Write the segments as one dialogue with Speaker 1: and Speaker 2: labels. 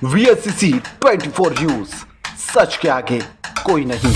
Speaker 1: VSCC 24 news, सच के आगे कोई नहीं।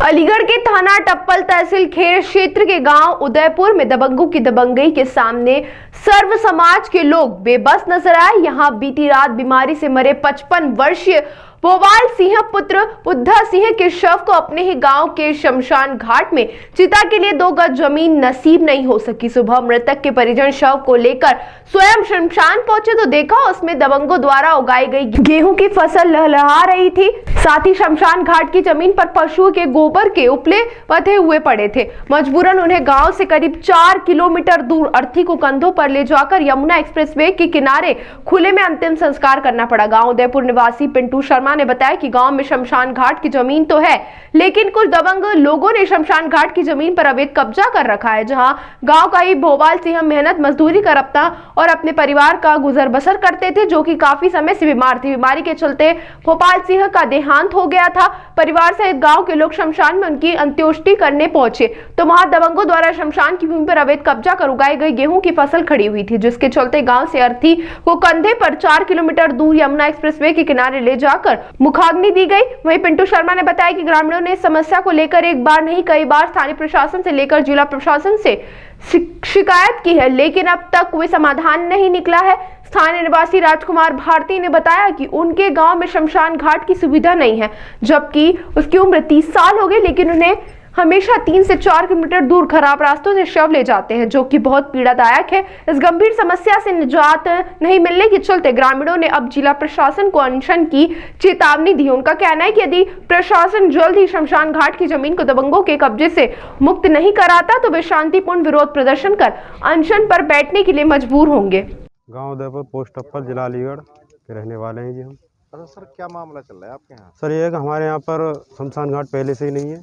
Speaker 2: अलीगढ़ के थाना टप्पल तहसील खेर क्षेत्र के गांव उदयपुर में दबंगों की दबंगई के सामने सर्व समाज के लोग बेबस नजर आए। यहां बीती रात बीमारी से मरे 55 वर्षीय भोपाल सिंह पुत्र बुद्धा सिंह के शव को अपने ही गांव के शमशान घाट में चिता के लिए 2 गज जमीन नसीब नहीं हो सकी। सुबह मृतक के परिजन शव को लेकर स्वयं शमशान पहुंचे तो देखा उसमें दबंगों द्वारा उगाई गई गेहूं की फसल लहलहा रही थी। साथ ही शमशान घाट की जमीन पर पशुओं के गोबर के उपले पथे हुए पड़े थे। मजबूरन उन्हें गांव से करीब 4 किलोमीटर दूर अर्थी को कंधों पर ले जाकर यमुना एक्सप्रेसवे के किनारे खुले में अंतिम संस्कार करना पड़ा। गांव उदयपुर निवासी पिंटू शर्मा ने बताया कि गांव में शमशान घाट की जमीन तो है, लेकिन कुछ दबंग लोगों ने शमशान घाट की जमीन पर अवैध कब्जा कर रखा है। जहां गांव का ही भोपाल सिंह मेहनत मजदूरी कर अपने परिवार का गुजर बसर करते थे, जो कि काफी समय से बीमार थी। बीमारी के चलते भोपाल सिंह का देहांत हो गया था। परिवार सहित गांव के लोग शमशान में उनकी अंत्येष्टि करने पहुंचे तो वहां दबंगों द्वारा शमशान की भूमि पर अवैध कब्जा कर उगाई गई गेहूं की फसल खड़ी हुई थी, जिसके चलते गांव से अर्थी को कंधे पर 4 किलोमीटर दूर यमुना एक्सप्रेसवे के किनारे ले जाकर मुखाग्नि दी गई। वहीं पिंटू शर्मा ने बताया कि ग्रामीणों ने समस्या को लेकर एक बार नहीं कई बार स्थानीय प्रशासन से लेकर जिला प्रशासन से शिकायत की है, लेकिन अब तक कोई समाधान नहीं निकला है। स्थानीय निवासी राजकुमार भारती ने बताया कि उनके गांव में शमशान घाट की सुविधा नहीं है, जबकि उसकी उम्र 30 साल हो गई, लेकिन उन्हें हमेशा 3 से 4 किलोमीटर दूर खराब रास्तों से शव ले जाते हैं, जो कि बहुत पीड़ादायक है। इस गंभीर समस्या से निजात नहीं मिलने के चलते ग्रामीणों ने अब जिला प्रशासन को अनशन की चेतावनी दी। उनका कहना है कि यदि प्रशासन जल्द ही शमशान घाट की जमीन को दबंगों के कब्जे से मुक्त नहीं कराता तो वे शांतिपूर्ण विरोध प्रदर्शन कर अनशन पर बैठने के लिए मजबूर होंगे।
Speaker 3: गांव उदयपुर, पोस्ट टप्पल, जिला अलीगढ़ के रहने वाले हैं जी हम।
Speaker 4: अच्छा सर, क्या मामला चल रहा है आपके यहाँ?
Speaker 3: सर ये है कि हमारे यहाँ पर शमशान घाट पहले से ही नहीं है।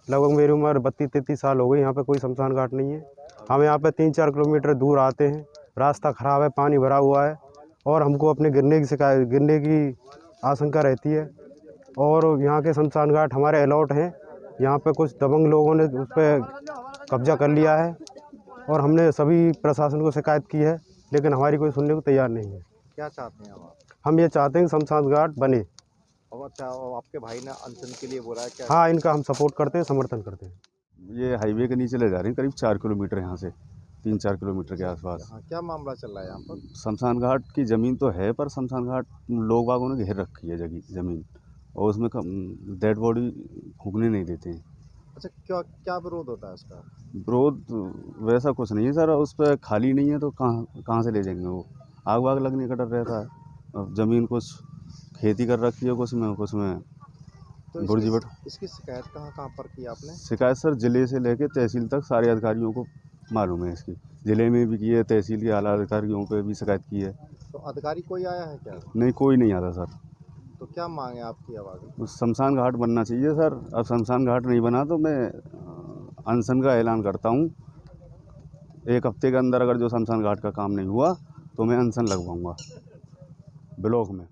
Speaker 3: लगभग मेरी उम्र 32-33 साल हो गई, यहाँ पे कोई शमशान घाट नहीं है। हम यहाँ पे 3-4 किलोमीटर दूर आते हैं, रास्ता ख़राब है, पानी भरा हुआ है और हमको अपने गिरने की आशंका रहती है। और यहाँ के शमशान घाट हमारे अलॉट हैं। यहाँ पे कुछ दबंग लोगों ने उस पर कब्जा कर लिया है और हमने सभी प्रशासन को शिकायत की है, लेकिन हमारी कोई सुनने को तैयार नहीं है।
Speaker 4: क्या चाहते हैं आप?
Speaker 3: हम ये चाहते हैं कि शमशान घाट बने।
Speaker 4: अच्छा, आपके भाई ने अनशन के लिए बोला है क्या?
Speaker 3: हाँ, इनका हम सपोर्ट करते हैं, समर्थन करते हैं।
Speaker 5: ये हाईवे के नीचे ले जा रहे हैं, करीब 4 किलोमीटर यहाँ से, 3-4 किलोमीटर के आसपास।
Speaker 4: हाँ, क्या मामला चल रहा है यहाँ पर?
Speaker 5: शमशान घाट की ज़मीन तो है, पर शमशान घाट लोग बागों ने घेर रखी है ज़मीन, और उसमें डेड बॉडी फूकने नहीं देते हैं।
Speaker 4: अच्छा, क्या विरोध होता है उसका?
Speaker 5: विरोध वैसा कुछ नहीं है सर, उस पर खाली नहीं है तो कहाँ से ले जाएंगे वो। आग वाग लगने का डर रहता है। अब ज़मीन कुछ खेती कर रखी है, कुछ में
Speaker 4: तो
Speaker 5: बुर्जी बट।
Speaker 4: इसकी शिकायत कहाँ पर की आपने?
Speaker 5: शिकायत सर जिले से लेके तहसील तक सारे अधिकारियों को मालूम है इसकी। ज़िले में भी की है, तहसील के आला अधिकारियों पे भी शिकायत की है।
Speaker 4: तो अधिकारी कोई आया है क्या?
Speaker 5: नहीं, कोई नहीं आता सर।
Speaker 4: तो क्या मांग है आपकी आवाज़?
Speaker 5: शमशान घाट बनना चाहिए सर। अब शमशान घाट नहीं बना तो मैं अनशन का ऐलान करता हूँ। 1 हफ्ते के अंदर अगर जो शमशान घाट का काम नहीं हुआ तो मैं अनशन लगवाऊँगा ब्लॉक में।